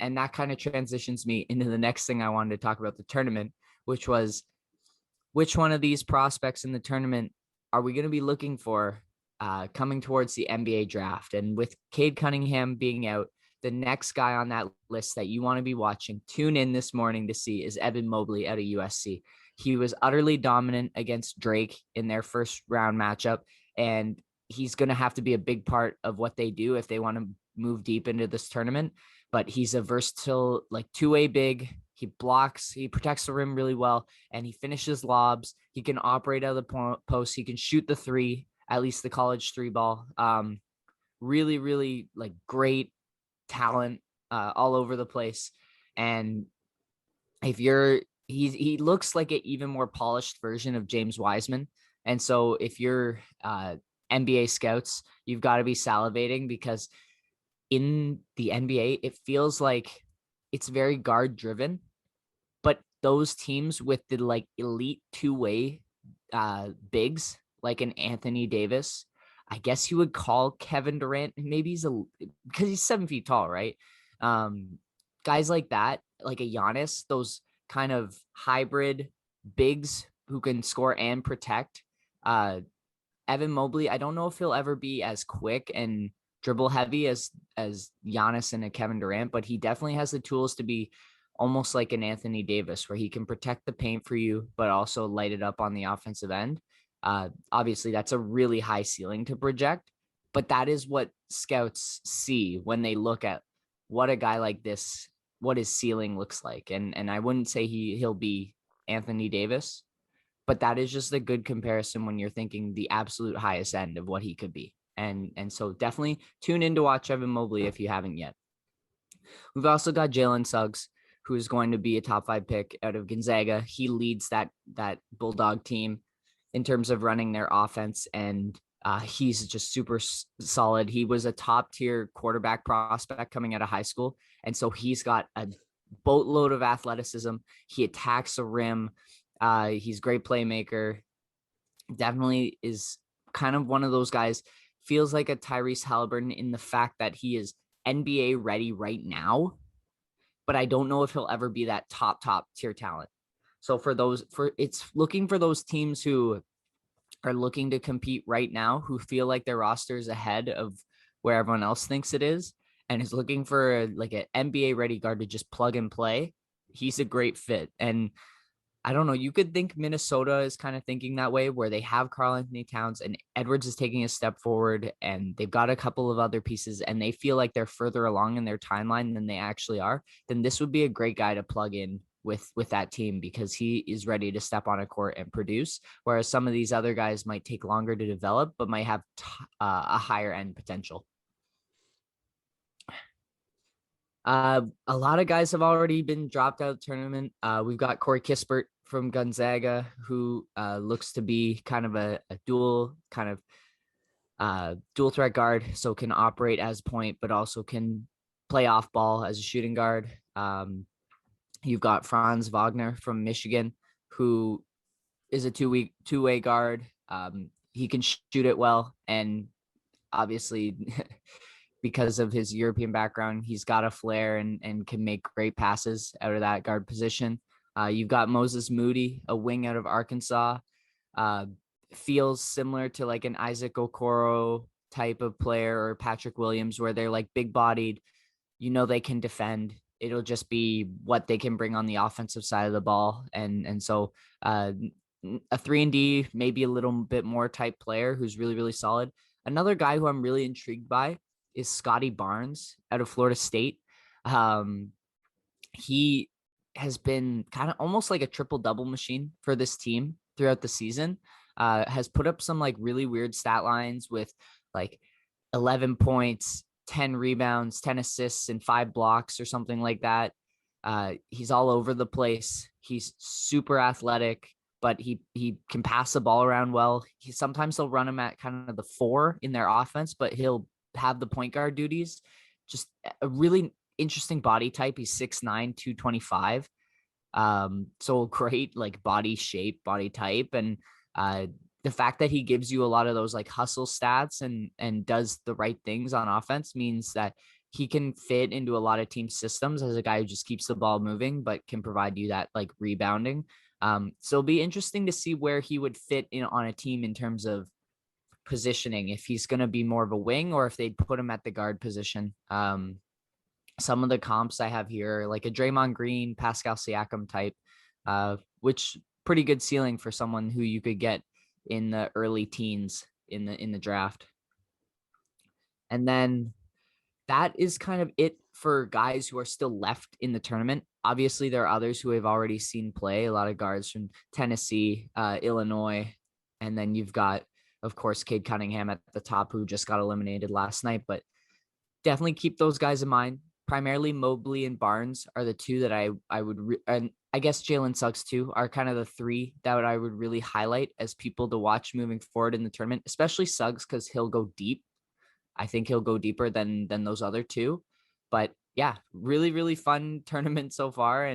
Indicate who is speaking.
Speaker 1: And that kind of transitions me into the next thing I wanted to talk about the tournament, which was which one of these prospects in the tournament are we going to be looking for coming towards the NBA draft? And with Cade Cunningham being out, the next guy on that list that you want to be watching, tune in this morning to see, is Evan Mobley out of USC. He was utterly dominant against Drake in their first round matchup, and he's going to have to be a big part of what they do if they want to move deep into this tournament. But he's a versatile, like two-way big. He blocks, he protects the rim really well, and he finishes lobs. He can operate out of the post. He can shoot the three, at least the college three ball. Really, really like great talent all over the place. And if you're, he looks like an even more polished version of James Wiseman. And so if you're NBA scouts, you've got to be salivating, because in the NBA, it feels like it's very guard driven, but those teams with the like elite two-way bigs, like an Anthony Davis, I guess you would call Kevin Durant, maybe because he's 7 feet tall, right? Guys like that, like a Giannis, those kind of hybrid bigs who can score and protect. Evan Mobley, I don't know if he'll ever be as quick and dribble heavy as Giannis and a Kevin Durant, but he definitely has the tools to be almost like an Anthony Davis, where he can protect the paint for you, but also light it up on the offensive end. Obviously, that's a really high ceiling to project, but that is what scouts see when they look at what a guy like this, what his ceiling looks like. And I wouldn't say he'll be Anthony Davis, but that is just a good comparison when you're thinking the absolute highest end of what he could be. And so definitely tune in to watch Evan Mobley if you haven't yet. We've also got Jalen Suggs, who is going to be a top 5 pick out of Gonzaga. He leads that Bulldog team in terms of running their offense, and he's just super solid. He was a top tier quarterback prospect coming out of high school, and so he's got a boatload of athleticism. He attacks the rim. He's a great playmaker. Definitely is kind of one of those guys, feels like a Tyrese Halliburton in the fact that he is NBA ready right now, but I don't know if he'll ever be that top tier talent. So it's looking for those teams who are looking to compete right now, who feel like their roster is ahead of where everyone else thinks it is, and is looking for like an NBA ready guard to just plug and play. He's a great fit. And I don't know, you could think Minnesota is kind of thinking that way, where they have Karl-Anthony Towns and Edwards is taking a step forward, and they've got a couple of other pieces, and they feel like they're further along in their timeline than they actually are. Then this would be a great guy to plug in with that team, because he is ready to step on a court and produce, whereas some of these other guys might take longer to develop, but might have a higher end potential. A lot of guys have already been dropped out of the tournament. We've got Corey Kispert from Gonzaga, who looks to be kind of a dual threat guard, so can operate as point, but also can play off ball as a shooting guard. You've got Franz Wagner from Michigan, who is a two-way guard. He can shoot it well, and obviously because of his European background, he's got a flair and can make great passes out of that guard position. You've got Moses Moody, a wing out of Arkansas. Feels similar to like an Isaac Okoro type of player, or Patrick Williams, where they're like big bodied, they can defend. It'll just be what they can bring on the offensive side of the ball. And so a 3-and-D, maybe a little bit more type player who's really, really solid. Another guy who I'm really intrigued by is Scotty Barnes out of Florida State. He has been kind of almost like a triple-double machine for this team throughout the season. Has put up some like really weird stat lines with like 11 points, 10 rebounds, 10 assists, and 5 blocks or something like that. He's all over the place. He's super athletic, but he can pass the ball around well. Sometimes they'll run him at kind of the 4 in their offense, but he'll have the point guard duties. Just a really interesting body type. He's 6'9", 225. So great like body shape, body type, and the fact that he gives you a lot of those like hustle stats and does the right things on offense means that he can fit into a lot of team systems as a guy who just keeps the ball moving, but can provide you that like rebounding. So it'll be interesting to see where he would fit in on a team in terms of positioning, if he's going to be more of a wing or if they'd put him at the guard position. Some of the comps I have here, like a Draymond Green, Pascal Siakam type, which pretty good ceiling for someone who you could get in the early teens in the draft. And then that is kind of it for guys who are still left in the tournament. Obviously, there are others who have already seen play, a lot of guards from Tennessee, Illinois, and then you've got, of course, Cade Cunningham at the top, who just got eliminated last night. But definitely keep those guys in mind. Primarily Mobley and Barnes are the two that I would, and I guess Jalen Suggs too are kind of the three that I would really highlight as people to watch moving forward in the tournament, especially Suggs, because he'll go deep. I think he'll go deeper than those other two. But yeah, really, really fun tournament so far. And